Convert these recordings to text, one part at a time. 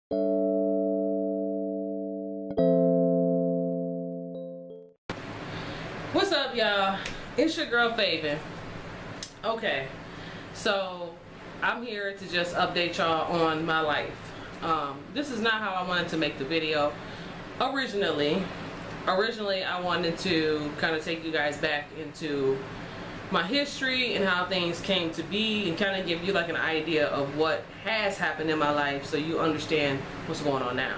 What's up, y'all? It's your girl Faven. Okay, so I'm here to just update y'all on my life. This is not how I wanted to make the video originally. I wanted to kind of take you guys back into my history and how things came to be, and kind of give you like an idea of what has happened in my life so you understand what's going on now.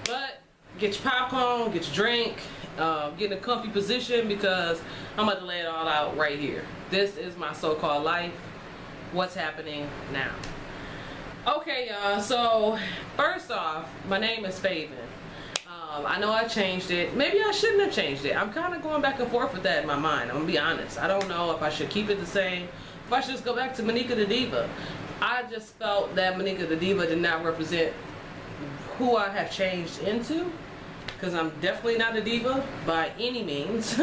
But get your popcorn, get your drink, get in a comfy position, because I'm about to lay it all out right here. This is my so-called life. What's happening now? Okay, y'all, so first off, my name is Faven. I know I changed it. Maybe I shouldn't have changed it. I'm kind of going back and forth with that in my mind. I'm gonna be honest. I don't know if I should keep it the same, if I should just go back to MonikatheDiva. I just felt that MonikatheDiva did not represent who I have changed into, because I'm definitely not a diva by any means.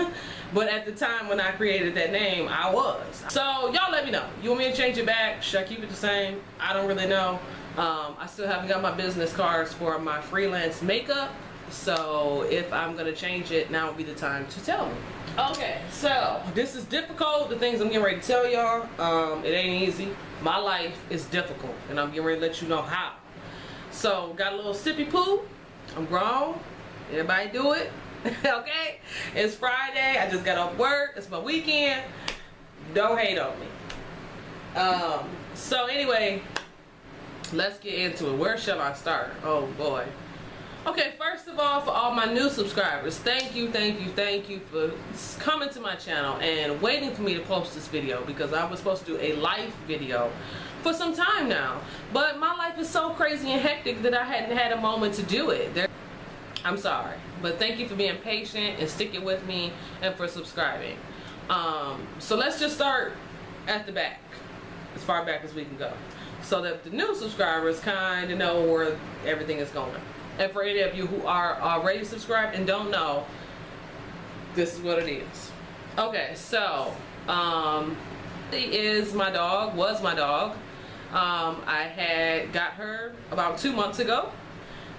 But at the time when I created that name, I was. So y'all let me know. You want me to change it back? Should I keep it the same? I don't really know. I still haven't got my business cards for my freelance makeup. So if I'm gonna change it, now would be the time to tell me. Okay, so this is difficult. The things I'm getting ready to tell y'all, it ain't easy. My life is difficult, and I'm getting ready to let you know how. So got a little sippy poo. I'm grown. Everybody do it. Okay, it's Friday. I just got off work. It's my weekend. Don't hate on me. So anyway, let's get into it. Where shall I start? Oh boy. Okay, first of all, for all my new subscribers, thank you for coming to my channel and waiting for me to post this video, because I was supposed to do a life video for some time now. But my life is so crazy and hectic that I hadn't had a moment to do it. I'm sorry, but thank you for being patient and sticking with me, and for subscribing. So let's just start at the back, as far back as we can go, so that the new subscribers kind of know where everything is going. And for any of you who are already subscribed and don't know, this is what it is. Okay, so she is my dog, was my dog. I had got her about 2 months ago,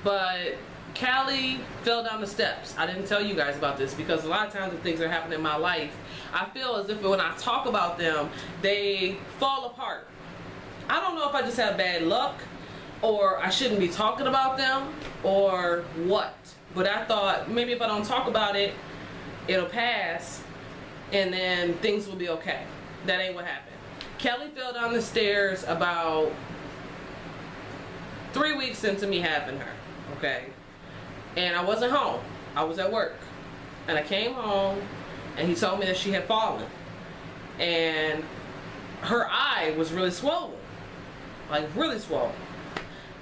but Callie fell down the steps. I didn't tell you guys about this, because a lot of times the things that happen in my life, I feel as if when I talk about them, they fall apart. I don't know if I just have bad luck, or I shouldn't be talking about them, or what. But I thought maybe if I don't talk about it, it'll pass, and then things will be okay. That ain't what happened. Callie fell down the stairs about 3 weeks into me having her, okay? And I wasn't home. I was at work. And I came home, and he told me that she had fallen. And her eye was really swollen. Like, really swollen.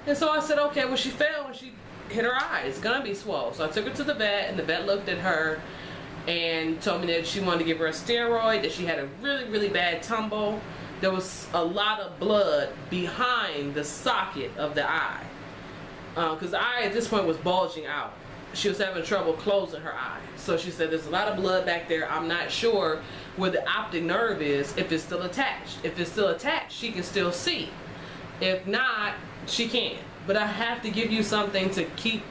And so I said, okay, well, she fell and she hit her eye. It's gonna be swollen. So I took her to the vet, and the vet looked at her and told me that she wanted to give her a steroid, that she had a really bad tumble. There was a lot of blood behind the socket of the eye. Because the eye at this point was bulging out. She was having trouble closing her eye. So she said there's a lot of blood back there. I'm not sure where the optic nerve is, if it's still attached. If it's still attached, she can still see. If not, she can't. But I have to give you something to keep,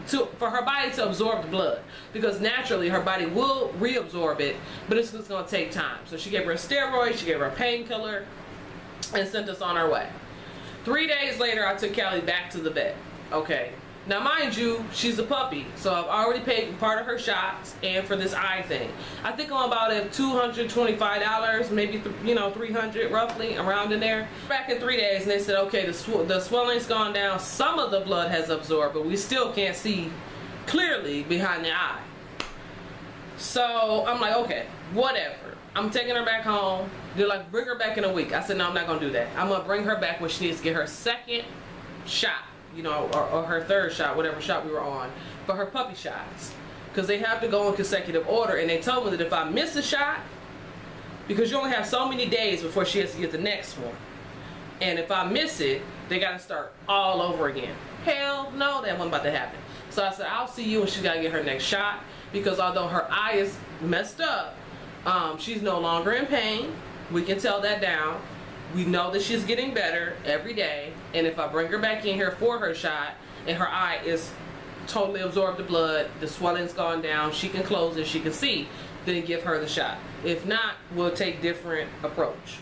for her body to absorb the blood, because naturally her body will reabsorb it, but it's just going to take time. So she gave her a steroid, she gave her a painkiller, and sent us on our way. 3 days later, I took Callie back to the vet. Okay. Now, mind you, she's a puppy, so I've already paid part of her shots and for this eye thing. I think I'm about at $225, maybe $300 roughly, around in there. Back in 3 days, and they said, okay, the swelling's gone down. Some of the blood has absorbed, but we still can't see clearly behind the eye. So I'm like, okay, whatever. I'm taking her back home. They're like, bring her back in a week. I said, no, I'm not gonna do that. I'm gonna bring her back when she needs to get her second shot, or her third shot, whatever shot we were on, for her puppy shots, because they have to go in consecutive order. And they told me that if I miss a shot, because you only have so many days before she has to get the next one, and if I miss it, they gotta start all over again. Hell no, that wasn't about to happen. So I said, I'll see you when she's gotta get her next shot, because although her eye is messed up, she's no longer in pain. We can tell that down. We know that she's getting better every day, and if I bring her back in here for her shot and her eye is totally absorbed the blood, the swelling's gone down, she can close it, she can see, then give her the shot. If not, we'll take different approach.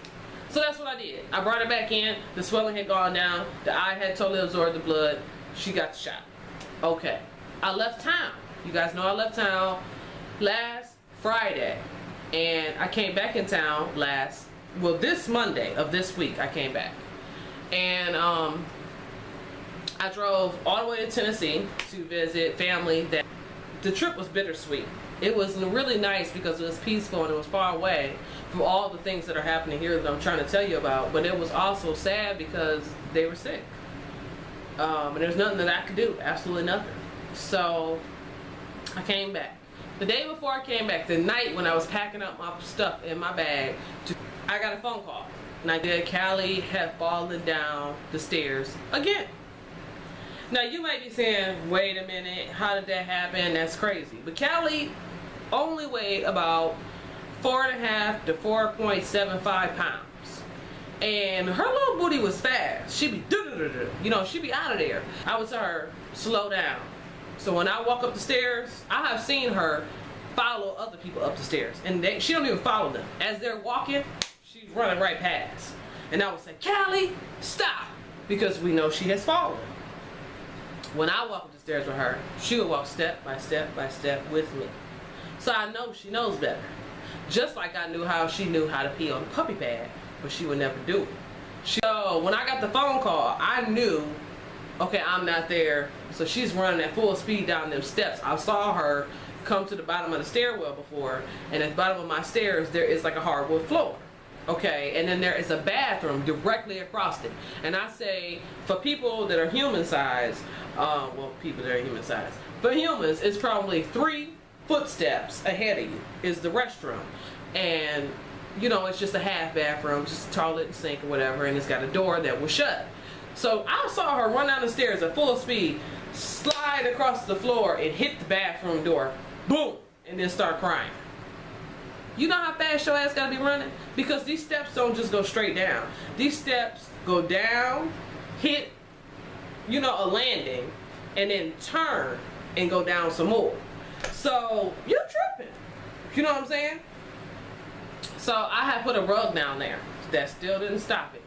So that's what I did. I brought her back in, the swelling had gone down, the eye had totally absorbed the blood, she got the shot. Okay, I left town. You guys know I left town last Friday, and I came back in town this Monday of this week. I came back, and I drove all the way to Tennessee to visit family. The trip was bittersweet. It was really nice because it was peaceful and it was far away from all the things that are happening here that I'm trying to tell you about, but it was also sad because they were sick. And there's nothing that I could do, absolutely nothing. So I came back. The day before I came back, the night when I was packing up my stuff in my bag, I got a phone call. And I did. Callie had fallen down the stairs again. Now you might be saying, wait a minute, how did that happen? That's crazy. But Callie only weighed about 4.5 to 4.75 pounds. And her little booty was fast. She'd be you know, she'd be out of there. I would tell her, slow down. So when I walk up the stairs, I have seen her follow other people up the stairs, and she don't even follow them. As they're walking, she's running right past. And I would say, Callie, stop, because we know she has fallen. When I walk up the stairs with her, she would walk step by step by step with me. So I know she knows better. Just like I knew how she knew how to pee on the puppy pad, but she would never do it. So when I got the phone call, I knew, okay, I'm not there. So she's running at full speed down them steps. I saw her come to the bottom of the stairwell before, and at the bottom of my stairs there is like a hardwood floor. Okay, and then there is a bathroom directly across it. And I say, for people that are human size, well, people that are human size, for humans, it's probably 3 footsteps ahead of you is the restroom. And you know, it's just a half bathroom, just a toilet and sink or whatever, and it's got a door that was shut. So I saw her run down the stairs at full speed, slide across the floor and hit the bathroom door, boom, and then start crying. You know how fast your ass gotta be running? Because these steps don't just go straight down. These steps go down, hit, you know, a landing, and then turn and go down some more. So you're tripping. You know what I'm saying? So I had put a rug down there. That still didn't stop it.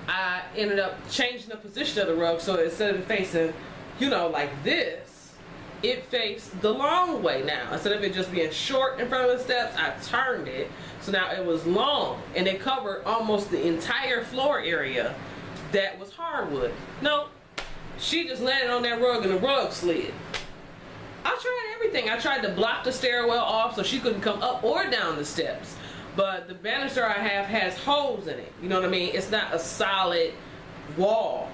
I ended up changing the position of the rug, so instead of it facing, you know, like this, it faced the long way now. Instead of it just being short in front of the steps, I turned it, so now it was long, and it covered almost the entire floor area that was hardwood. No, she just landed on that rug and the rug slid. I tried everything. I tried to block the stairwell off so she couldn't come up or down the steps. But the banister I have has holes in it. You know what I mean? It's not a solid wall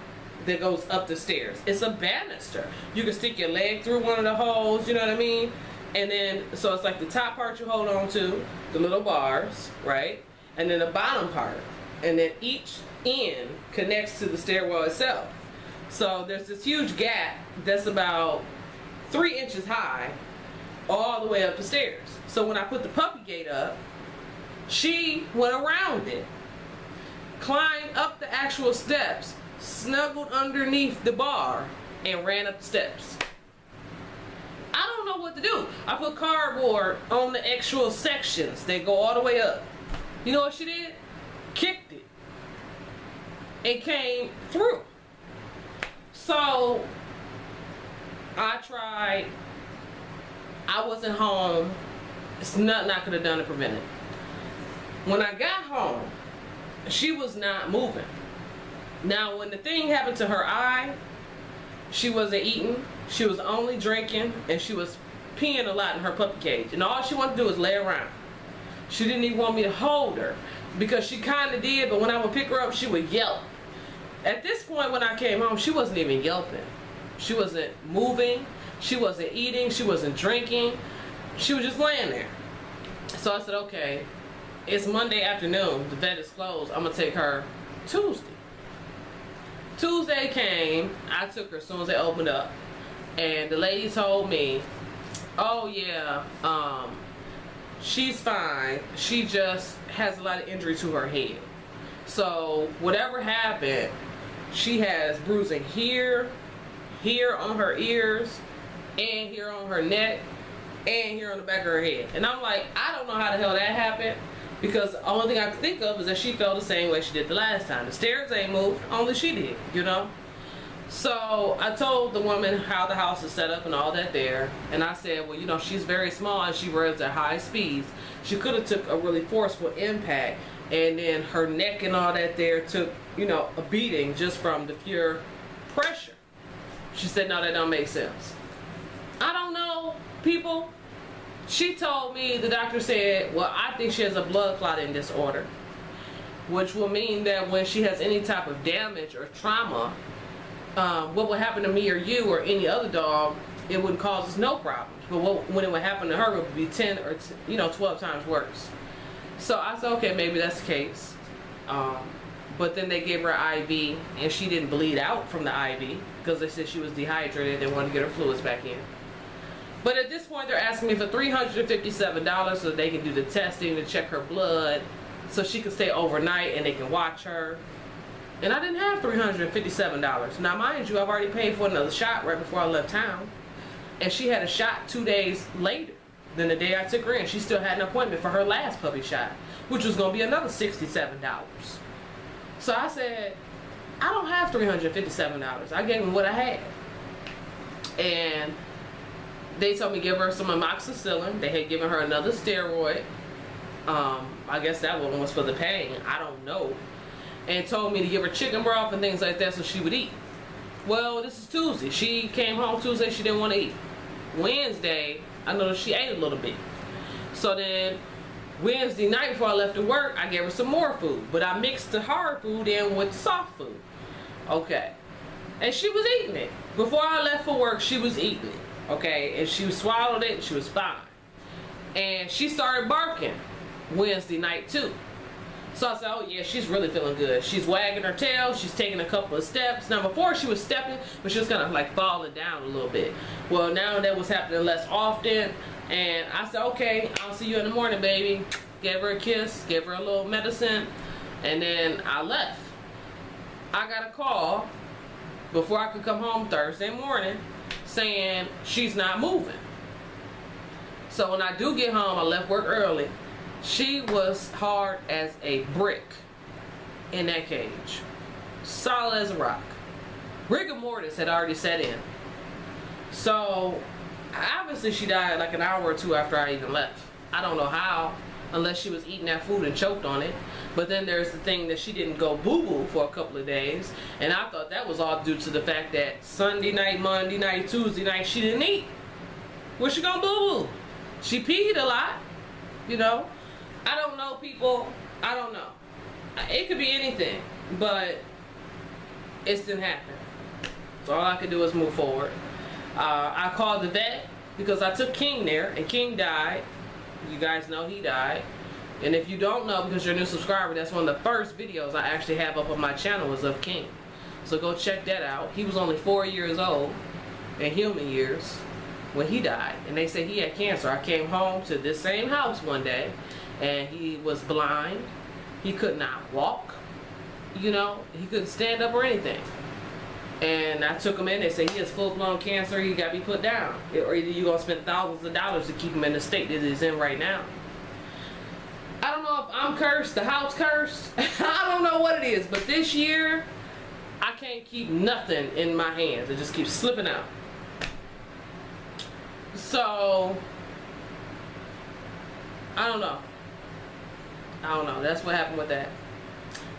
that goes up the stairs. It's a banister. You can stick your leg through one of the holes, you know what I mean? And then, so it's like the top part you hold on to, the little bars, right? And then the bottom part. And then each end connects to the stairwell itself. So there's this huge gap that's about 3 inches high all the way up the stairs. So when I put the puppy gate up, she went around it, climbed up the actual steps, snuggled underneath the bar, and ran up the steps. I don't know what to do. I put cardboard on the actual sections that go all the way up. You know what she did? Kicked it and came through. So I tried. I wasn't home. It's nothing I could have done to prevent it. When I got home, she was not moving. Now, when the thing happened to her eye, she wasn't eating, she was only drinking, and she was peeing a lot in her puppy cage. And all she wanted to do was lay around. She didn't even want me to hold her, because she kind of did, but when I would pick her up, she would yelp. At this point, when I came home, she wasn't even yelping. She wasn't moving, she wasn't eating, she wasn't drinking. She was just laying there. So I said, okay, it's Monday afternoon, the vet is closed, I'm gonna take her Tuesday. Tuesday came, I took her as soon as they opened up, and the lady told me, oh yeah, she's fine, she just has a lot of injury to her head. So whatever happened, she has bruising here on her ears, and here on her neck, and here on the back of her head. And I'm like, I don't know how the hell that happened, because the only thing I can think of is that she felt the same way she did the last time. The stairs ain't moved, only she did, you know. So I told the woman how the house is set up and all that there, and I said, well, you know, she's very small and she runs at high speeds. She could have took a really forceful impact, and then her neck and all that there took, you know, a beating just from the pure pressure. She said, no, that don't make sense. I don't know, people. She told me, the doctor said, well, I think she has a blood clotting disorder, which will mean that when she has any type of damage or trauma, what would happen to me or you or any other dog, it wouldn't cause us no problems. But when it would happen to her, it would be 10 or 12 times worse. So I said, okay, maybe that's the case. But then they gave her an IV, and she didn't bleed out from the IV because they said she was dehydrated. They wanted to get her fluids back in. But at this point, they're asking me for $357 so they can do the testing to check her blood, so she can stay overnight and they can watch her. And I didn't have $357. Now, mind you, I've already paid for another shot right before I left town. And she had a shot 2 days later than the day I took her in. She still had an appointment for her last puppy shot, which was going to be another $67. So I said, I don't have $357. I gave them what I had. And they told me give her some amoxicillin. They had given her another steroid. I guess that one was for the pain. I don't know. And told me to give her chicken broth and things like that so she would eat. Well, this is Tuesday. She came home Tuesday. She didn't want to eat. Wednesday, I noticed she ate a little bit. So then Wednesday night before I left to work, I gave her some more food. But I mixed the hard food in with the soft food. Okay. And she was eating it. Before I left for work, she was eating it. Okay. And she swallowed it. She was fine. And she started barking Wednesday night too. So I said, oh yeah, she's really feeling good. She's wagging her tail. She's taking a couple of steps. Now before she was stepping, but she was kind of like falling down a little bit. Well, now that was happening less often. And I said, okay, I'll see you in the morning, baby. Gave her a kiss, gave her a little medicine, and then I left. I got a call before I could come home Thursday morning saying she's not moving. So when I do get home, I left work early. She was hard as a brick in that cage. Solid as a rock. Rigor mortis had already set in. So obviously she died like an hour or two after I even left. I don't know how, unless she was eating that food and choked on it. But then there's the thing that she didn't go boo-boo for a couple of days. And I thought that was all due to the fact that Sunday night, Monday night, Tuesday night, she didn't eat. Where's she gonna boo-boo? She peed a lot, you know. I don't know, people. I don't know. It could be anything, but it didn't happen. So all I could do is move forward. I called the vet because I took King there, and King died. You guys know he died. And if you don't know, because you're a new subscriber, that's one of the first videos I actually have up on my channel was of King. So go check that out. He was only 4 years old in human years when he died. And they said he had cancer. I came home to this same house one day, and he was blind. He could not walk. You know, he couldn't stand up or anything. And I took him in. They said he has full-blown cancer. He got to be put down. Or either you're going to spend thousands of dollars to keep him in the state that he's in right now. I don't know if I'm cursed, the house cursed. I don't know what it is. But this year, I can't keep nothing in my hands. It just keeps slipping out. So, I don't know. That's what happened with that.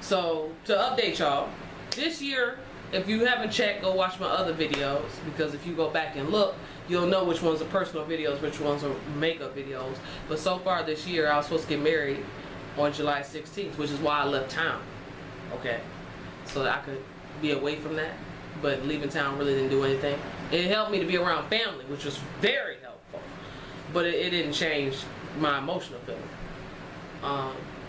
So, to update y'all, this year, if you haven't checked, go watch my other videos, because if you go back and look, you'll know which ones are personal videos, which ones are makeup videos. But so far this year, I was supposed to get married on July 16th, which is why I left town. Okay? So that I could be away from that. But leaving town really didn't do anything. It helped me to be around family, which was very helpful. But it didn't change my emotional feeling.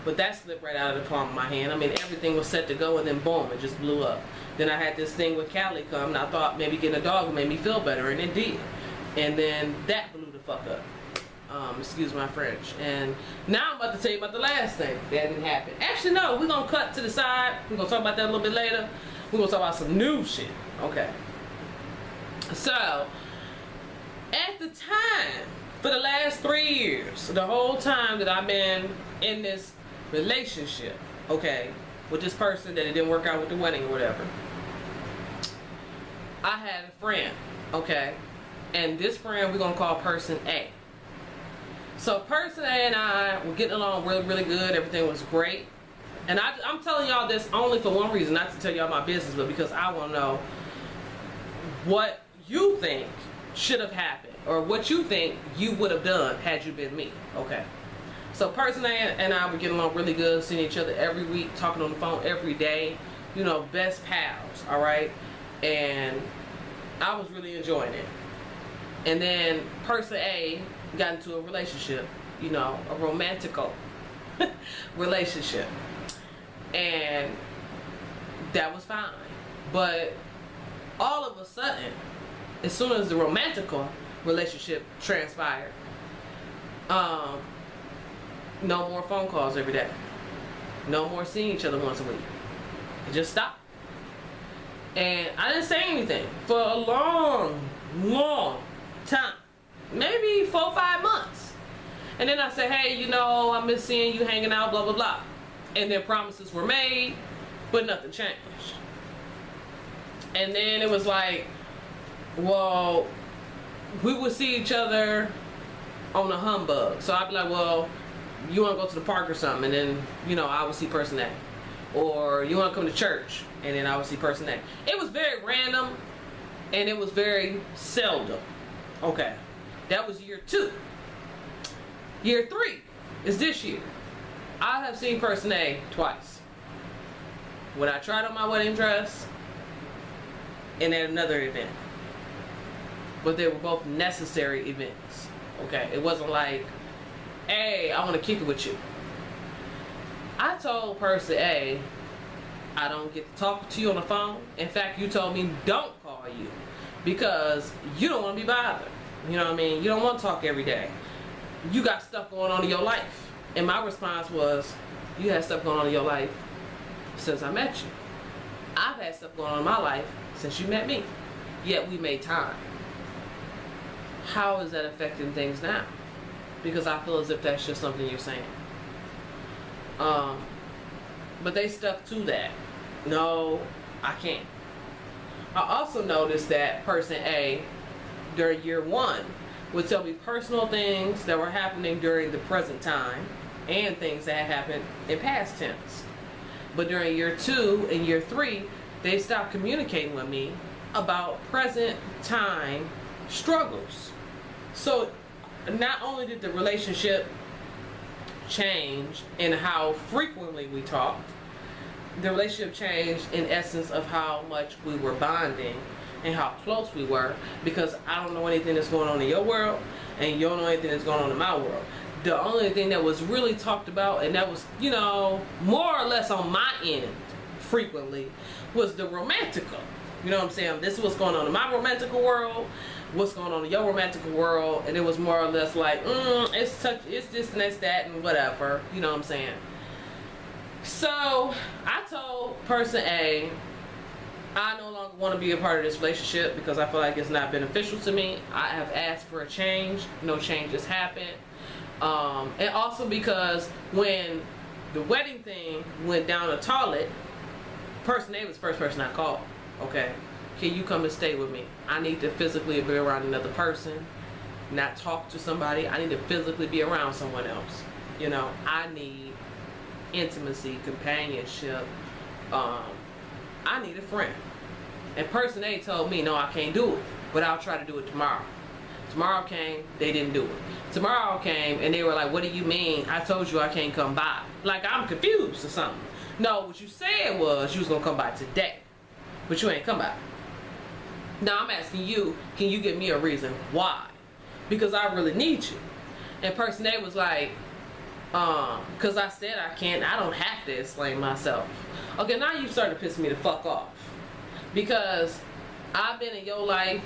But that slipped right out of the palm of my hand. I mean, everything was set to go, and then boom, it just blew up. Then I had this thing with Callie come, and I thought maybe getting a dog would make me feel better, and it did. And then that blew the fuck up. Excuse my French. And now I'm about to tell you about the last thing that didn't happen. Actually, no, we're gonna cut to the side. We're gonna talk about that a little bit later. We're gonna talk about some new shit. Okay. So, at the time, for the last 3 years, the whole time that I've been in this relationship, okay, with this person that it didn't work out with the wedding or whatever, I had a friend, okay, and this friend we're gonna call person A. So person A and I were getting along really, really good. Everything was great. And I'm telling y'all this only for one reason, not to tell y'all my business, but because I want to know what you think should have happened, or what you think you would have done had you been me. Okay. So person A and I were getting along really good, seeing each other every week, talking on the phone every day, you know, best pals, all right? And I was really enjoying it. And then person A got into a relationship, you know, a romantical relationship. And that was fine. But all of a sudden, as soon as the romantical relationship transpired, no more phone calls every day. No more seeing each other once a week. It just stopped. And I didn't say anything for a long, long time. Maybe 4 or 5 months. And then I said, hey, you know, I miss seeing you hanging out, blah, blah, blah. And then promises were made, but nothing changed. And then it was like, well, we would see each other on a humbug. So I'd be like, well, you want to go to the park or something? And then, you know, I would see person A. Or you want to come to church? And then I would see person A. It was very random, and it was very seldom. Okay. That was year 2. Year 3 is this year. I have seen person A twice. When I tried on my wedding dress, and at another event. But they were both necessary events. Okay, it wasn't like, hey, I want to kick it with you. I told person A, I don't get to talk to you on the phone. In fact, you told me don't call you because you don't want to be bothered. You know what I mean? You don't want to talk every day. You got stuff going on in your life. And my response was, you had stuff going on in your life since I met you. I've had stuff going on in my life since you met me. Yet we made time. How is that affecting things now? Because I feel as if that's just something you're saying. But they stuck to that. No, I can't. I also noticed that person A, during year 1, would tell me personal things that were happening during the present time and things that had happened in past tense. But during year 2 and year 3, they stopped communicating with me about present time struggles. So not only did the relationship change in how frequently we talked, the relationship changed in essence of how much we were bonding and how close we were, because I don't know anything that's going on in your world and you don't know anything that's going on in my world. The only thing that was really talked about, and that was, you know, more or less on my end frequently, was the romantical. You know what I'm saying? This is what's going on in my romantical world, what's going on in your romantical world, and it was more or less like, it's this and it's that and whatever. You know what I'm saying? So I told person A, I no longer want to be a part of this relationship because I feel like it's not beneficial to me. I have asked for a change. No change has happened. And also because when the wedding thing went down the toilet, person A was the first person I called. Okay, can you come and stay with me? I need to physically be around another person, not talk to somebody. I need to physically be around someone else. You know, I need intimacy, companionship. I need a friend. And person A told me, no, I can't do it, but I'll try to do it tomorrow. Tomorrow came, they didn't do it. Tomorrow came, and they were like, what do you mean? I told you I can't come by. Like, I'm confused or something. No, what you said was you was going to come by today, but you ain't come by. Now, I'm asking you, can you give me a reason why? Because I really need you. And person A was like, because I said I can't, I don't have to explain myself. Okay, now you starting to piss me the fuck off. Because I've been in your life,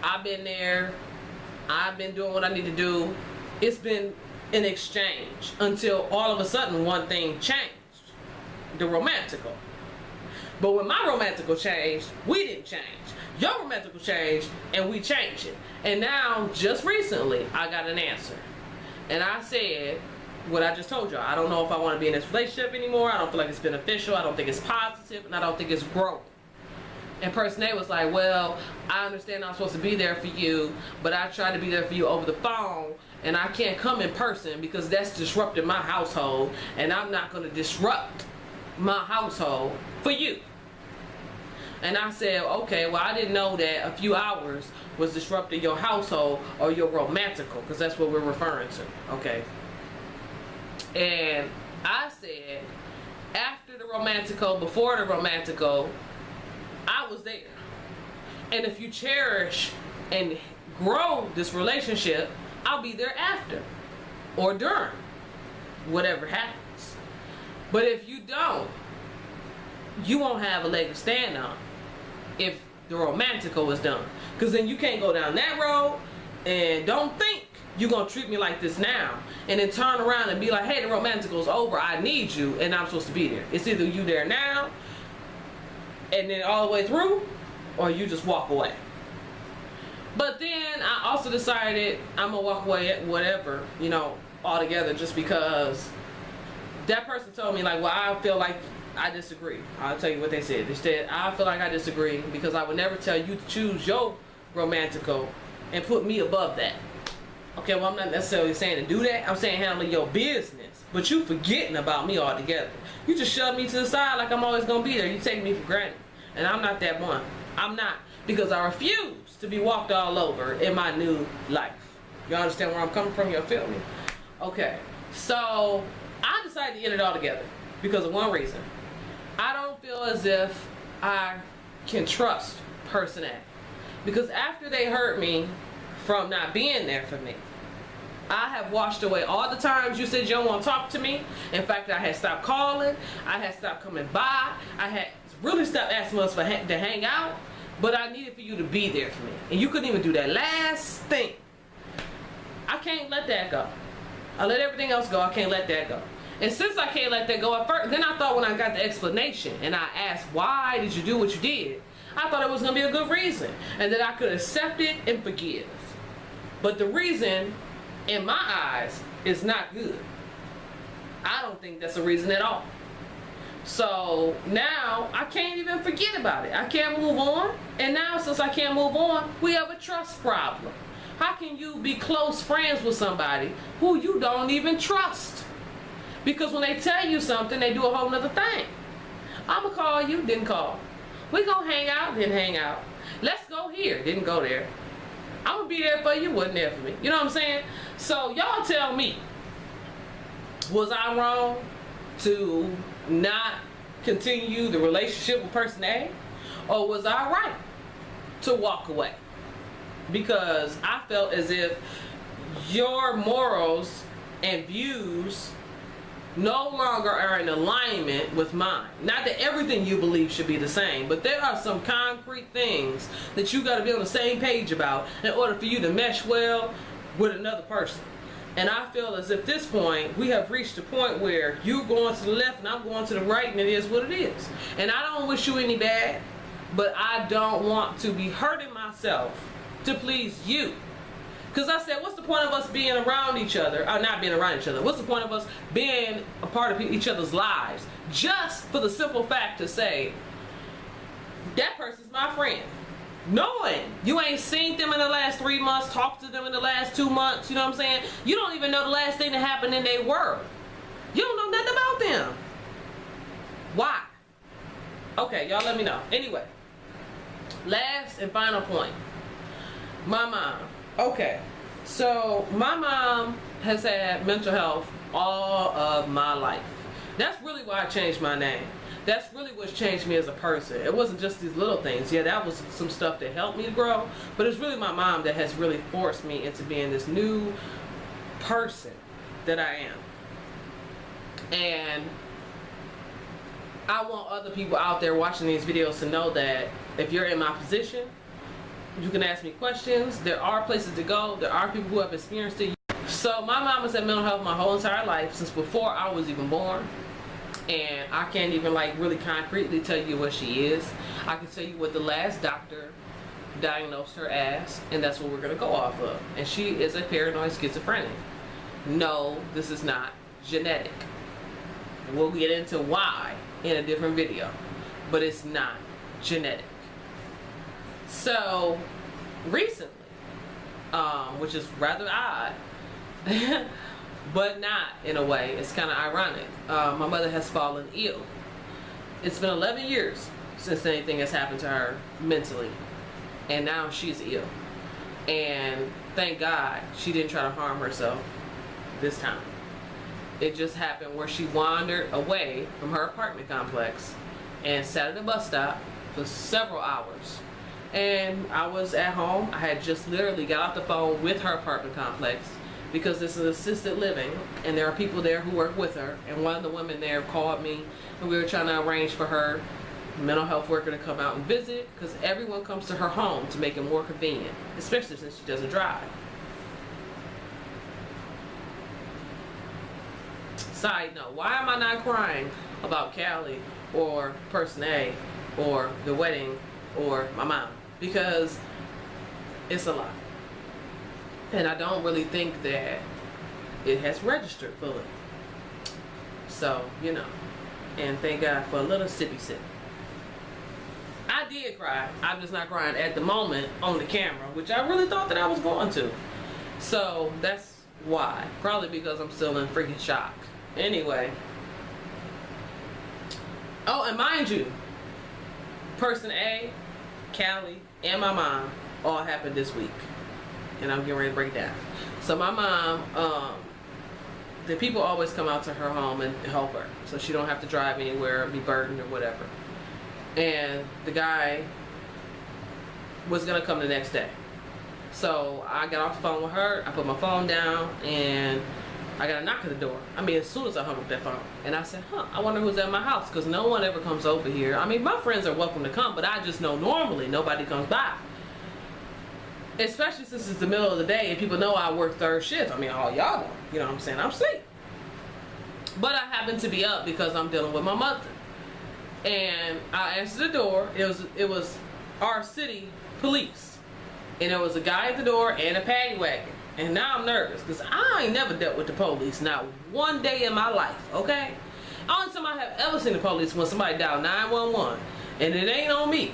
I've been there, I've been doing what I need to do, it's been an exchange until all of a sudden one thing changed, the romantical. But when my romantical changed, we didn't change. Your romantical changed and we changed it. And now, just recently, I got an answer. And I said what I just told y'all. I don't know if I want to be in this relationship anymore. I don't feel like it's beneficial. I don't think it's positive, and I don't think it's growing. And person A was like, well, I understand I'm supposed to be there for you, but I try to be there for you over the phone, and I can't come in person because that's disrupting my household, and I'm not going to disrupt my household for you. And I said, okay, well, I didn't know that a few hours was disrupting your household or your romantical, because that's what we're referring to, okay? And I said, after the romantical, before the romantical, I was there. And if you cherish and grow this relationship, I'll be there after or during, whatever happens. But if you don't, you won't have a leg to stand on if the romantical is done. Because then you can't go down that road and don't think you're going to treat me like this now and then turn around and be like, hey, the romantical is over, I need you, and I'm supposed to be there. It's either you there now and then all the way through, or you just walk away. But then I also decided I'm gonna walk away at whatever, you know, altogether, just because that person told me, like, well, I feel like I disagree. I'll tell you what they said. They said, I feel like I disagree because I would never tell you to choose your romantical and put me above that. Okay, well, I'm not necessarily saying to do that. I'm saying handle your business, but you forgetting about me altogether. You just shove me to the side like I'm always gonna be there. You take me for granted, and I'm not that one. I'm not, because I refuse to be walked all over in my new life. You understand where I'm coming from? You feel me? Okay, so I decided to end it all together because of one reason. I don't feel as if I can trust person A, because after they hurt me from not being there for me, I have washed away all the times you said you don't want to talk to me. In fact, I had stopped calling. I had stopped coming by. I had really stopped asking us to hang out. But I needed for you to be there for me. And you couldn't even do that last thing. I can't let that go. I let everything else go. I can't let that go. And since I can't let that go at first, then I thought when I got the explanation and I asked, why did you do what you did? I thought it was going to be a good reason. And that I could accept it and forgive. But the reason, in my eyes, is not good. I don't think that's a reason at all. So now I can't even forget about it. I can't move on. And now since I can't move on, we have a trust problem. How can you be close friends with somebody who you don't even trust? Because when they tell you something, they do a whole nother thing. I'm going to call you, didn't call. We going to hang out, didn't hang out. Let's go here, didn't go there. I'm going to be there for you, wasn't there for me. You know what I'm saying? So y'all tell me, was I wrong to not continue the relationship with person A? Or was I right to walk away? Because I felt as if your morals and views no longer are in alignment with mine. Not that everything you believe should be the same, but there are some concrete things that you got to be on the same page about in order for you to mesh well with another person. And I feel as if at this point we have reached a point where you're going to the left and I'm going to the right, and it is what it is. And I don't wish you any bad, but I don't want to be hurting myself to please you. Because I said, what's the point of us being around each other, or not being around each other? What's the point of us being a part of each other's lives just for the simple fact to say, that person's my friend? Knowing you ain't seen them in the last 3 months, talked to them in the last 2 months, you know what I'm saying? You don't even know the last thing that happened in their world. You don't know nothing about them. Why? Okay, y'all let me know. Anyway, last and final point. My mom. Okay, so my mom has had mental health all of my life. That's really why I changed my name. That's really what's changed me as a person. It wasn't just these little things. Yeah, that was some stuff that helped me to grow, but it's really my mom that has really forced me into being this new person that I am. And I want other people out there watching these videos to know that if you're in my position, you can ask me questions. There are places to go. There are people who have experienced it. So So my mom has had mental health my whole entire life, since before I was even born. And I can't even like really concretely tell you what she is. I can tell you what the last doctor diagnosed her as, and that's what we're going to go off of. And she is a paranoid schizophrenic. No, this is not genetic. We'll get into why in a different video, but it's not genetic. So recently, which is rather odd, but not in a way, it's kind of ironic, my mother has fallen ill. It's been 11 years since anything has happened to her mentally, and now she's ill. And thank God she didn't try to harm herself this time. It just happened where she wandered away from her apartment complex and sat at a bus stop for several hours. And I was at home. I had just literally got off the phone with her apartment complex, because this is assisted living and there are people there who work with her, and one of the women there called me and we were trying to arrange for her mental health worker to come out and visit, because everyone comes to her home to make it more convenient, especially since she doesn't drive. Side note, why am I not crying about Callie or person A or the wedding or my mom? Because it's a lot. And I don't really think that it has registered fully. So, you know, and thank God for a little sippy sip. I did cry. I'm just not crying at the moment on the camera, which I really thought that I was going to. So that's why. Probably because I'm still in freaking shock. Anyway. Oh, and mind you, person A, Callie, and my mom all happened this week. And I'm getting ready to break down. So my mom, the people always come out to her home and help her, so she don't have to drive anywhere or be burdened or whatever. And the guy was gonna come the next day. So I got off the phone with her, I put my phone down, and I got a knock at the door. I mean, as soon as I hung up that phone. And I said, I wonder who's at my house, because no one ever comes over here. I mean, my friends are welcome to come, but I just know normally nobody comes by. Especially since it's the middle of the day and people know I work third shift. I mean, all y'all know, you know what I'm saying? I'm asleep. But I happen to be up because I'm dealing with my mother. And I answered the door. It was our city police. And there was a guy at the door and a paddy wagon. And now I'm nervous because I ain't never dealt with the police, not one day in my life, okay? Only time I have ever seen the police when somebody dialed 911. And it ain't on me,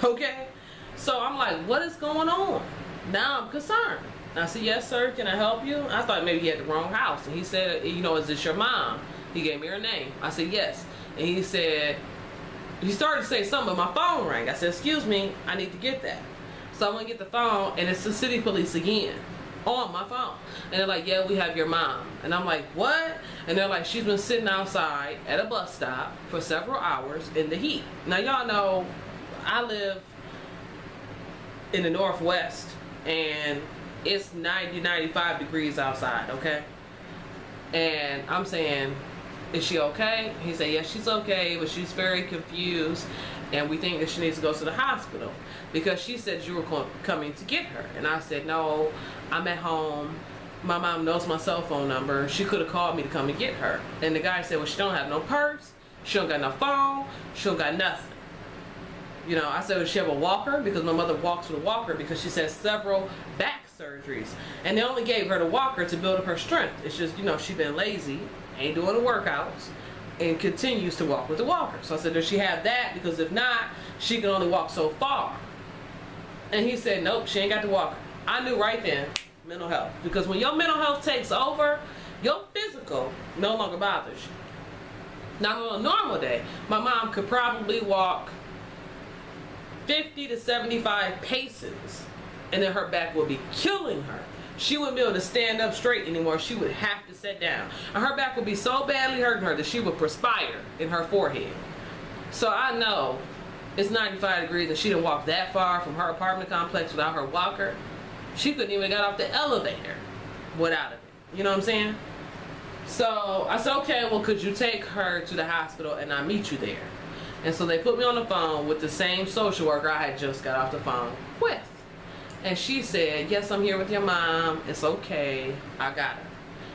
okay? So I'm like, what is going on? Now I'm concerned. I said, yes, sir, can I help you? I thought maybe he had the wrong house. And he said, you know, is this your mom? He gave me her name. I said, yes. And he said, he started to say something, but my phone rang. I said, excuse me, I need to get that. So I'm going to get the phone, and it's the city police again on my phone. And they're like, yeah, we have your mom. And I'm like, what? And they're like, she's been sitting outside at a bus stop for several hours in the heat. Now, y'all know I live in the Northwest, and it's 90, 95 degrees outside, okay? And I'm saying, is she okay? He said, yes, she's okay, but she's very confused, and we think that she needs to go to the hospital because she said you were coming to get her. And I said, no, I'm at home. My mom knows my cell phone number. She could have called me to come and get her. And the guy said, well, she don't have no purse, she don't got no phone, she don't got nothing. You know, I said, does she have a walker? Because my mother walks with a walker because she has several back surgeries. And they only gave her the walker to build up her strength. It's just, you know, she's been lazy, ain't doing the workouts, and continues to walk with the walker. So I said, does she have that? Because if not, she can only walk so far. And he said, nope, she ain't got the walker. I knew right then, mental health. Because when your mental health takes over, your physical no longer bothers you. Now, on a normal day, my mom could probably walk 50 to 75 paces, and then her back would be killing her. She wouldn't be able to stand up straight anymore. She would have to sit down. And her back would be so badly hurting her that she would perspire in her forehead. So I know it's 95 degrees and she didn't walk that far from her apartment complex without her walker. She couldn't even get off the elevator without it. You know what I'm saying? So I said, okay, well, could you take her to the hospital and I'll meet you there? And so they put me on the phone with the same social worker I had just got off the phone with. And she said, yes, I'm here with your mom. It's okay. I got her.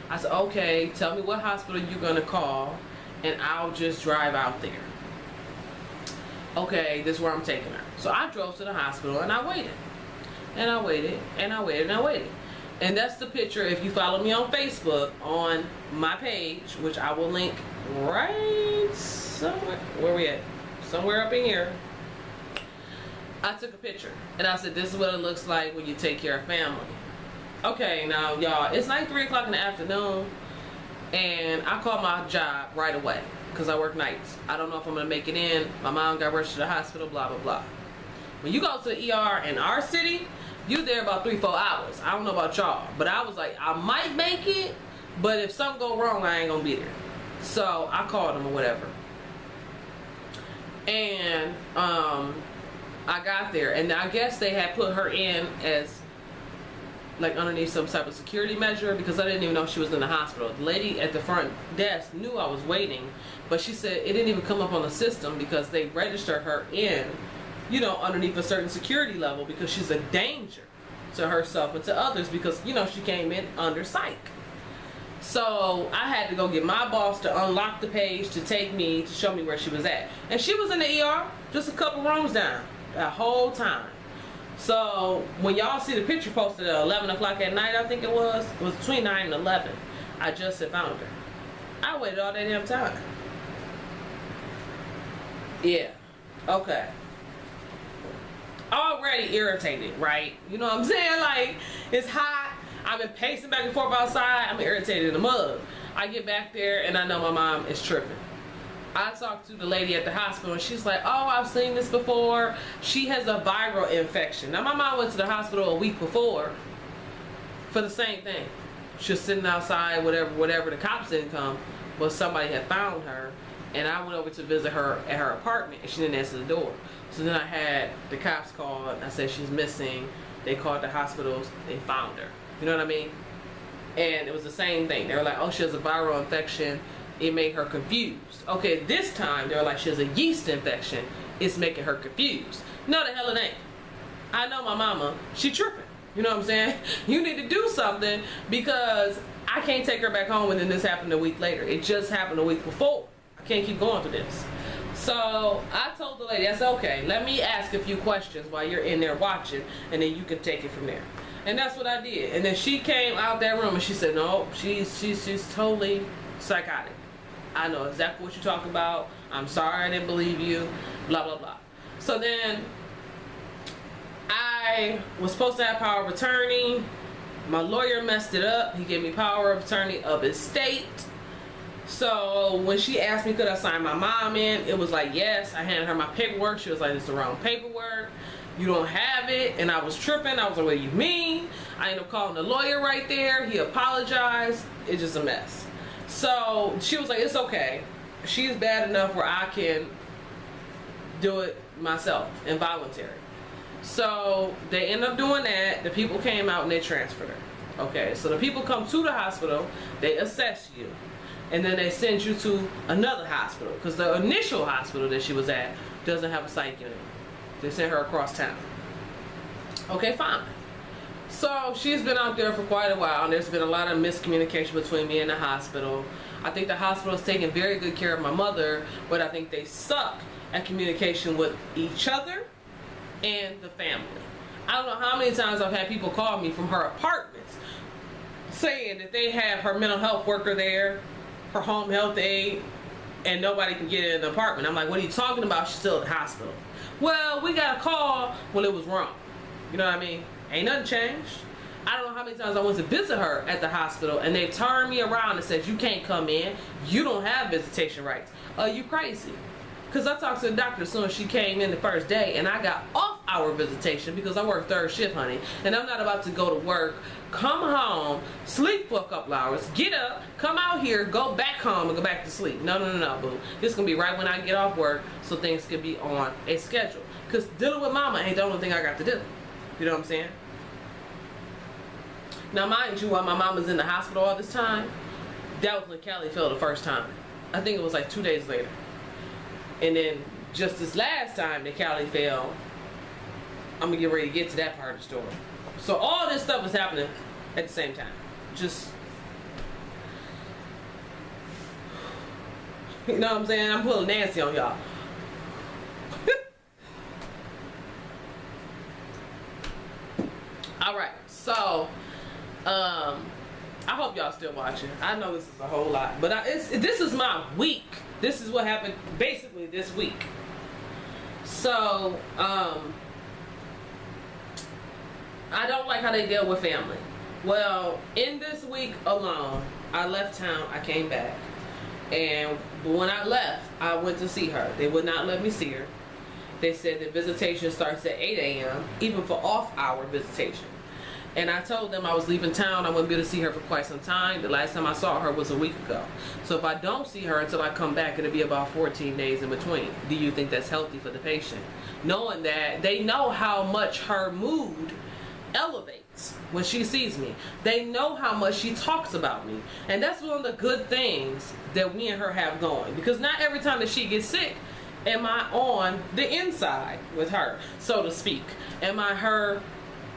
I said, okay, tell me what hospital you're gonna call and I'll just drive out there. Okay, this is where I'm taking her. So I drove to the hospital and I waited. And I waited and I waited and I waited. And that's the picture. If you follow me on Facebook on my page, which I will link right somewhere. Where we at? Somewhere up in here. I took a picture and I said, this is what it looks like when you take care of family. Okay, now y'all, it's like 3 o'clock in the afternoon and I called my job right away because I work nights. I don't know if I'm gonna make it in. My mom got rushed to the hospital, blah blah blah. When you go to the ER in our city, you there about 3-4 hours. I don't know about y'all, but I was like, I might make it, but if something go wrong, I ain't gonna be there. So I called them or whatever. And I got there, and I guess they had put her in as like underneath some type of security measure because I didn't even know she was in the hospital. The lady at the front desk knew I was waiting, but she said it didn't even come up on the system because they registered her in, you know, underneath a certain security level because she's a danger to herself and to others because, you know, she came in under psych. So I had to go get my boss to unlock the page to take me to show me where she was at. And she was in the ER just a couple rooms down that whole time. So when y'all see the picture posted at 11 o'clock at night, I think it was between 9 and 11. I just had found her. I waited all that damn time. Yeah. Okay. Already irritated, right? You know what I'm saying? Like, it's hot. I've been pacing back and forth outside. I'm irritated in the mud. I get back there and I know my mom is tripping. I talked to the lady at the hospital and she's like, oh, I've seen this before. She has a viral infection. Now my mom went to the hospital a week before for the same thing. She was sitting outside, whatever, the cops didn't come, but somebody had found her. And I went over to visit her at her apartment and she didn't answer the door. So then I had the cops call and I said she's missing. They called the hospitals, they found her. You know what I mean? And it was the same thing. They were like, oh, she has a viral infection. It made her confused. Okay, this time they were like, she has a yeast infection. It's making her confused. No, the hell it ain't. I know my mama, she tripping. You know what I'm saying? You need to do something because I can't take her back home and then this happened a week later. It just happened a week before. I can't keep going through this. So I told the lady, I said, okay, let me ask a few questions while you're in there watching and then you can take it from there. And that's what I did. And then she came out that room and she said, no, she's totally psychotic. I know exactly what you're talking about. I'm sorry I didn't believe you. Blah, blah, blah. So then I was supposed to have power of attorney. My lawyer messed it up. He gave me power of attorney of estate. So when she asked me could I sign my mom in, it was like yes. I handed her my paperwork. She was like, it's the wrong paperwork. You don't have it. And I was tripping. I was like, what do you mean? I ended up calling the lawyer right there. He apologized. It's just a mess. So she was like, it's okay. She's bad enough where I can do it myself, involuntary. So they ended up doing that. The people came out and they transferred her. Okay, so the people come to the hospital, they assess you, and then they send you to another hospital because the initial hospital that she was at doesn't have a psych unit. They sent her across town. Okay, fine. So she's been out there for quite a while and there's been a lot of miscommunication between me and the hospital. I think the hospital is taking very good care of my mother, but I think they suck at communication with each other and the family. I don't know how many times I've had people call me from her apartments saying that they have her mental health worker there, her home health aide, and nobody can get in the apartment. I'm like, what are you talking about? She's still at the hospital. Well, we got a call when it was wrong. You know what I mean? Ain't nothing changed. I don't know how many times I went to visit her at the hospital and they turned me around and said, you can't come in. You don't have visitation rights. Are you crazy? Because I talked to the doctor as soon as she came in the first day and I got off our visitation because I work third shift, honey. And I'm not about to go to work, come home, sleep for a couple hours, get up, come out here, go back home and go back to sleep. No, boo. This is going to be right when I get off work so things can be on a schedule. Because dealing with mama ain't the only thing I got to do. You know what I'm saying? Now, mind you, while my mom was in the hospital all this time, that was when Callie fell the first time. I think it was like 2 days later. And then just this last time that Callie fell, I'm going to get ready to get to that part of the story. So all this stuff was happening at the same time. Just You know what I'm saying? I'm pulling Nancy on y'all. Alright, so I hope y'all still watching. I know this is a whole lot, but this is my week. This is what happened basically this week. So I don't like how they deal with family. Well, in this week alone, I left town, I came back, and when I left, I went to see her. They would not let me see her. They said the visitation starts at 8 a.m., even for off-hour visitation. And I told them I was leaving town, I wouldn't be able to see her for quite some time. The last time I saw her was a week ago. So if I don't see her until I come back, it'll be about 14 days in between. Do you think that's healthy for the patient? Knowing that they know how much her mood elevates when she sees me. They know how much she talks about me. And that's one of the good things that me and her have going. Because not every time that she gets sick am I on the inside with her, so to speak. Am I her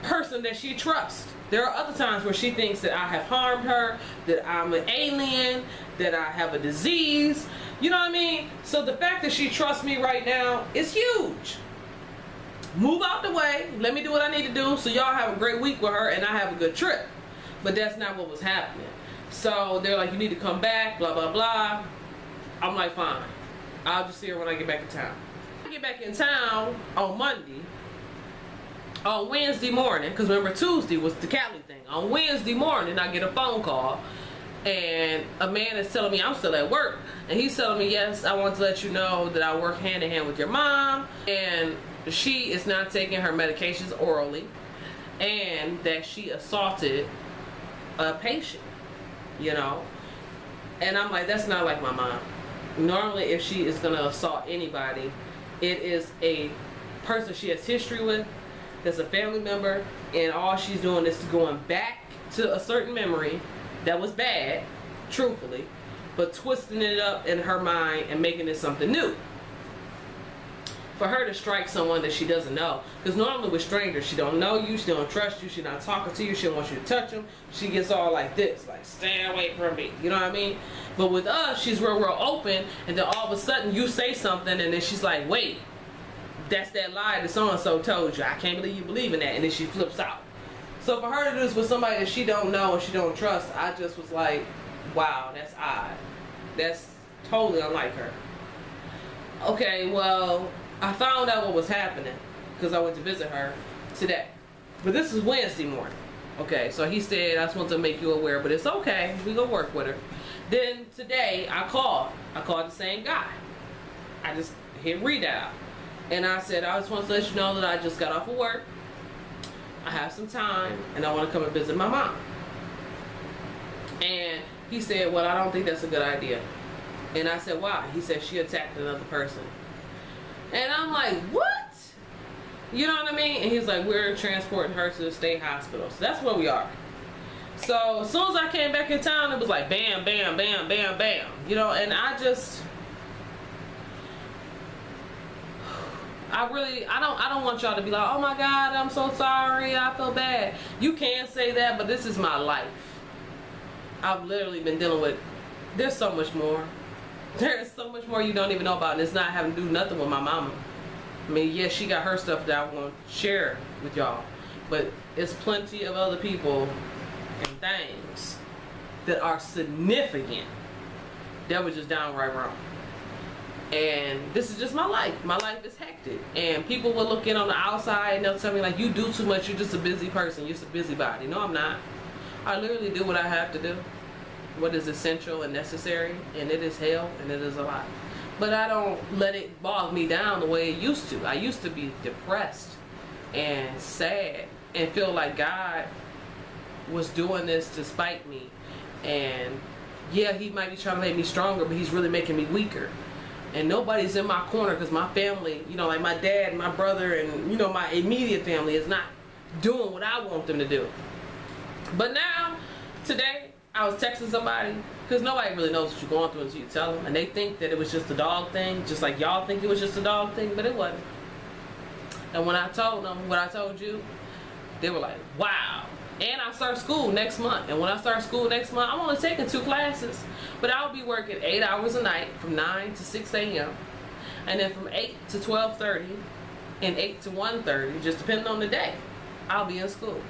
person that she trusts? There are other times where she thinks that I have harmed her, that I'm an alien, that I have a disease. You know what I mean? So the fact that she trusts me right now is huge. Move out the way, let me do what I need to do so y'all have a great week with her and I have a good trip. But that's not what was happening. So they're like, you need to come back, blah blah blah. I'm like, fine, I'll just see her when I get back in town. I get back in town on Monday. On Wednesday morning, because remember Tuesday was the Callie thing. On Wednesday morning I get a phone call and a man is telling me I'm still at work, and he's telling me, yes, I want to let you know that I work hand in hand with your mom, and she is not taking her medications orally, and that she assaulted a patient, you know. And I'm like, that's not like my mom. Normally if she is going to assault anybody, it is a person she has history with, that's a family member, and all she's doing is going back to a certain memory that was bad, truthfully, but twisting it up in her mind and making it something new. For her to strike someone that she doesn't know, because normally with strangers, she don't know you, she don't trust you, she not talking to you, she don't want you to touch them, she gets all like this, like, stay away from me, you know what I mean? But with us, she's real open, and then all of a sudden you say something, and then she's like, wait, that's that lie that so-and-so told you, I can't believe you believe in that, and then she flips out. So for her to do this with somebody that she don't know and she don't trust, I just was like, wow, that's odd. That's totally unlike her. Okay, well, I found out what was happening because I went to visit her today. But this is Wednesday morning. Okay, so he said, I just want to make you aware, but it's okay, we gonna work with her. Then today I called the same guy. I just hit redial. And I said, I just want to let you know that I just got off of work. I have some time and I want to come and visit my mom. And he said, well, I don't think that's a good idea. And I said, why? He said, she attacked another person. And I'm like, what? You know what I mean? And he's like, we're transporting her to the state hospital. So that's where we are. So as soon as I came back in town, it was like bam, bam, bam, bam, bam. You know, and I don't want y'all to be like, oh my God, I'm so sorry, I feel bad. You can say that, but this is my life. I've literally been dealing with, there's so much more. There's so much more you don't even know about, and it's not having to do nothing with my mama. I mean, yes, she got her stuff that I want to share with y'all, but it's plenty of other people and things that are significant that was just downright wrong. And this is just my life. My life is hectic. And people will look in on the outside and they'll tell me like, you do too much, you're just a busy person, you're just a busybody. No, I'm not. I literally do what I have to do. What is essential and necessary, and it is hell and it is a lot. But I don't let it bog me down the way it used to. I used to be depressed and sad and feel like God was doing this to spite me. And yeah, he might be trying to make me stronger, but he's really making me weaker. And nobody's in my corner because my family, you know, like my dad and my brother and, you know, my immediate family is not doing what I want them to do. But now, today, I was texting somebody, because nobody really knows what you're going through until you tell them. And they think that it was just a dog thing, just like y'all think it was just a dog thing, but it wasn't. And when I told them what I told you, they were like, wow. And I start school next month. And when I start school next month, I'm only taking 2 classes. But I'll be working 8 hours a night from 9 to 6 a.m. And then from 8 to 12:30 and 8 to 1:30, just depending on the day, I'll be in school.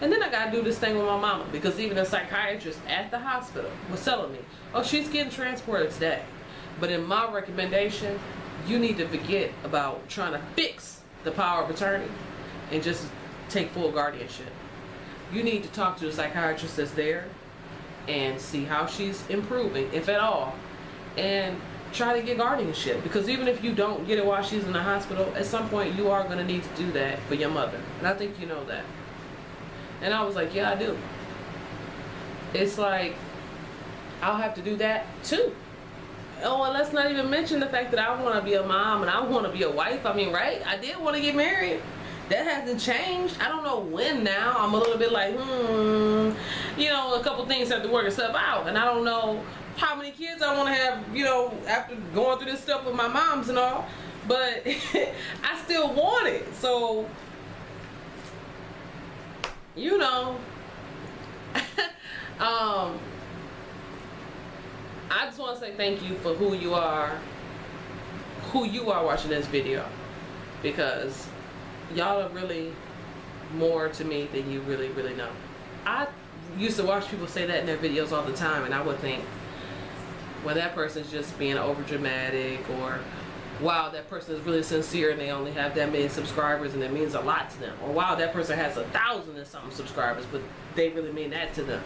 And then I gotta do this thing with my mama, because even the psychiatrist at the hospital was telling me, oh, she's getting transported today. But in my recommendation, you need to forget about trying to fix the power of attorney and just take full guardianship. You need to talk to the psychiatrist that's there and see how she's improving, if at all, and try to get guardianship. Because even if you don't get it while she's in the hospital, at some point you are going to need to do that for your mother. And I think you know that. And I was like, yeah, I do. It's like, I'll have to do that too. Oh, and let's not even mention the fact that I want to be a mom and I want to be a wife. I mean, right? I did want to get married. That hasn't changed. I don't know when now. I'm a little bit like, you know, a couple things have to work itself out. And I don't know how many kids I want to have, you know, after going through this stuff with my moms and all. But I still want it. So, you know, I just want to say thank you for who you are watching this video, because y'all are really more to me than you really know. I used to watch people say that in their videos all the time, and I would think, well, that person's just being over dramatic, or wow, that person is really sincere and they only have that many subscribers and it means a lot to them, or wow, that person has 1,000 and something subscribers but they really mean that to them.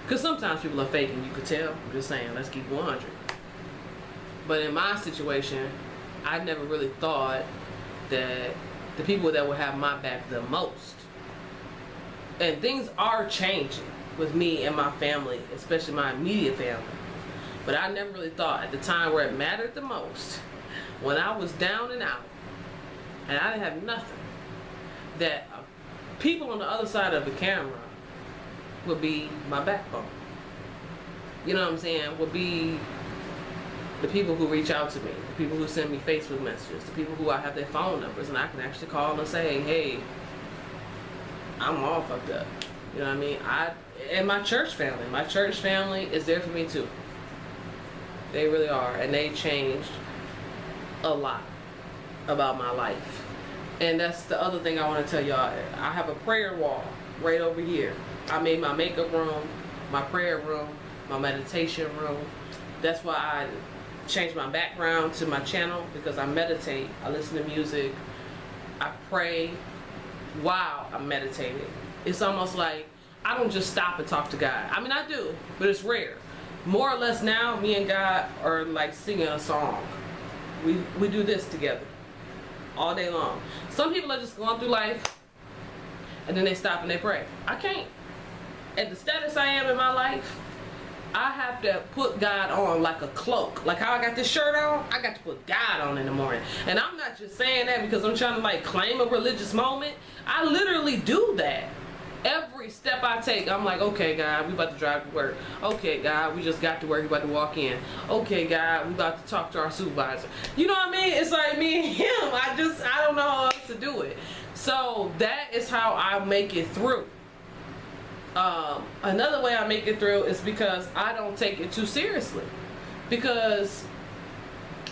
Because sometimes people are faking, you could tell. I'm just saying, let's keep 100. But in my situation, I never really thought that the people that would have my back the most. And things are changing with me and my family, especially my immediate family. But I never really thought at the time where it mattered the most, when I was down and out, and I didn't have nothing, that people on the other side of the camera would be my backbone. You know what I'm saying? Would be the people who reach out to me, the people who send me Facebook messages, the people who I have their phone numbers and I can actually call and say, hey, I'm all fucked up. You know what I mean? And my church family is there for me too. They really are, and they changed a lot about my life. And that's the other thing I want to tell y'all. I have a prayer wall right over here. I made my makeup room, my prayer room, my meditation room. That's why I changed my background to my channel, because I meditate, I listen to music, I pray while I'm meditating. It's almost like I don't just stop and talk to God. I mean, I do, but it's rare. More or less now, me and God are like singing a song. We do this together all day long. Some people are just going through life and then they stop and they pray. I can't. At the status I am in my life, I have to put God on like a cloak. Like how I got this shirt on, I got to put God on in the morning. And I'm not just saying that because I'm trying to like claim a religious moment. I literally do that. Every step I take, I'm like, okay, God, we about to drive to work. Okay, God, we just got to work, we about to walk in. Okay, God, we about to talk to our supervisor. You know what I mean? It's like me and him. I don't know how else to do it. So that is how I make it through. Another way I make it through is because I don't take it too seriously. Because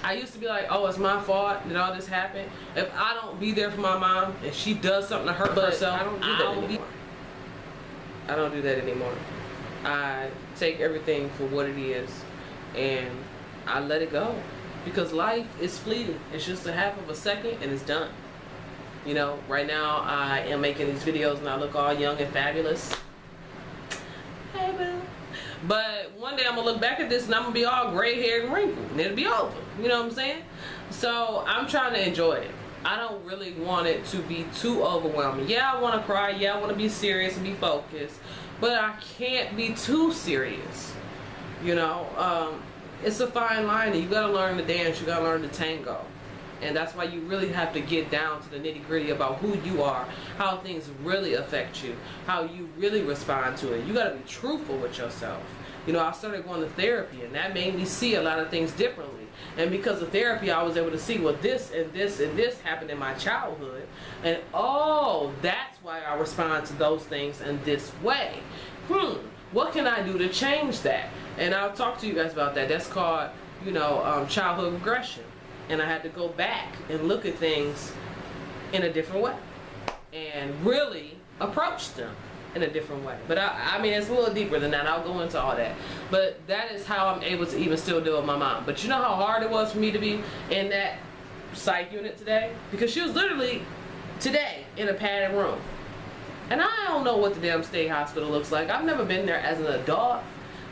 I used to be like, oh, it's my fault that all this happened. If I don't be there for my mom and she does something to hurt herself, I don't do that anymore. I don't do that anymore. I take everything for what it is and I let it go. Because life is fleeting. It's just a half of a second and it's done. You know, right now I am making these videos and I look all young and fabulous. Hey, boo. But one day I'm going to look back at this and I'm going to be all gray haired and wrinkled and it'll be over. You know what I'm saying? So I'm trying to enjoy it. I don't really want it to be too overwhelming. Yeah, I want to cry. Yeah, I want to be serious and be focused. But I can't be too serious. You know, it's a fine line and you got to learn to dance. You got to learn to tango. And that's why you really have to get down to the nitty-gritty about who you are, how things really affect you, how you really respond to it. You got to be truthful with yourself. You know, I started going to therapy, and that made me see a lot of things differently. And because of therapy, I was able to see, well, this and this and this happened in my childhood, and oh, that's why I respond to those things in this way. What can I do to change that? And I'll talk to you guys about that. That's called, you know, childhood regression. And I had to go back and look at things in a different way and really approach them in a different way. But I mean, it's a little deeper than that. I'll go into all that. But that is how I'm able to even still deal with my mom. But you know how hard it was for me to be in that psych unit today? Because she was literally today in a padded room. And I don't know what the damn state hospital looks like. I've never been there as an adult,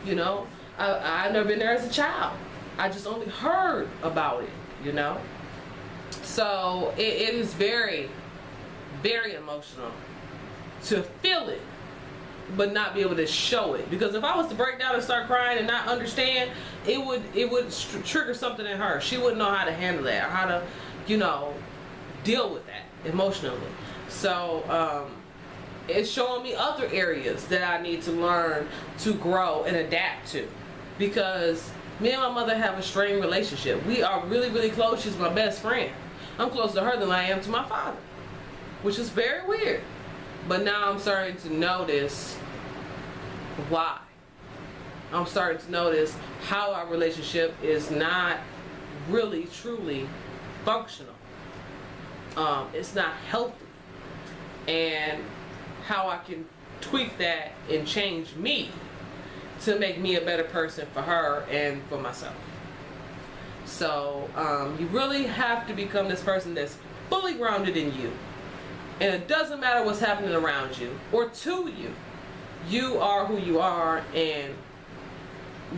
you know. I've never been there as a child. I just only heard about it, you know. So it is very, very emotional to feel it, but not be able to show it. Because if I was to break down and start crying and not understand, it would trigger something in her. She wouldn't know how to handle that, or how to, you know, deal with that emotionally. So it's showing me other areas that I need to learn to grow and adapt to. Because me and my mother have a strained relationship. We are really, really close. She's my best friend. I'm closer to her than I am to my father, which is very weird. But now I'm starting to notice why. I'm starting to notice how our relationship is not really, truly functional. It's not healthy. And how I can tweak that and change me to make me a better person for her and for myself. So you really have to become this person that's fully grounded in you. And it doesn't matter what's happening around you or to you. You are who you are, and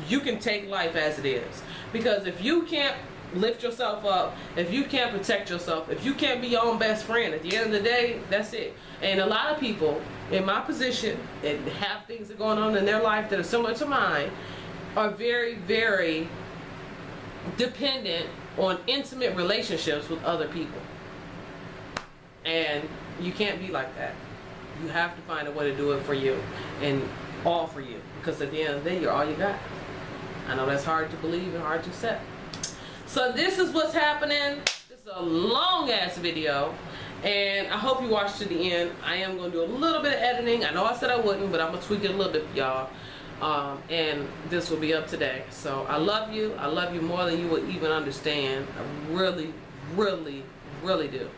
you can take life as it is. Because if you can't lift yourself up, if you can't protect yourself, if you can't be your own best friend, at the end of the day, that's it. And a lot of people in my position and have things that are going on in their life that are similar to mine are very, very dependent on intimate relationships with other people. And you can't be like that. You have to find a way to do it for you and all for you. Because at the end of the day, you're all you got. I know that's hard to believe and hard to accept. So this is what's happening. This is a long ass video, and I hope you watched to the end. I am going to do a little bit of editing. I know I said I wouldn't, but I'm going to tweak it a little bit for y'all. And this will be up today. So I love you. I love you more than you would even understand. I really, really, really do.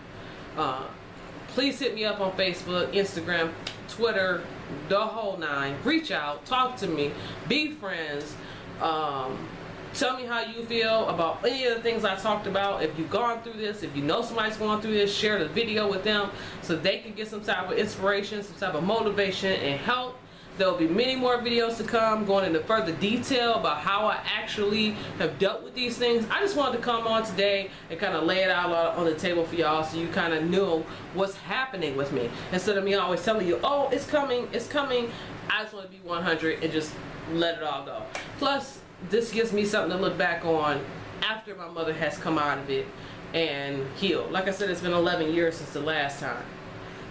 Please hit me up on Facebook, Instagram, Twitter, the whole nine. Reach out, talk to me, be friends. Tell me how you feel about any of the things I talked about. If you've gone through this, if you know somebody's going through this, share the video with them so they can get some type of inspiration, some type of motivation and help. There will be many more videos to come going into further detail about how I actually have dealt with these things. I just wanted to come on today and kind of lay it out on the table for y'all so you kind of knew what's happening with me. Instead of me always telling you, oh, it's coming, it's coming. I just want to be 100 and just let it all go. Plus, this gives me something to look back on after my mother has come out of it and healed. Like I said, it's been 11 years since the last time.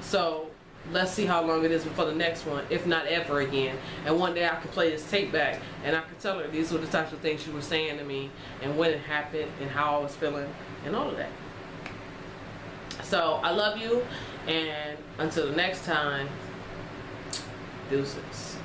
So let's see how long it is before the next one, if not ever again. And one day I can play this tape back and I can tell her these were the types of things she was saying to me and when it happened and how I was feeling and all of that. So I love you, and until the next time, deuces.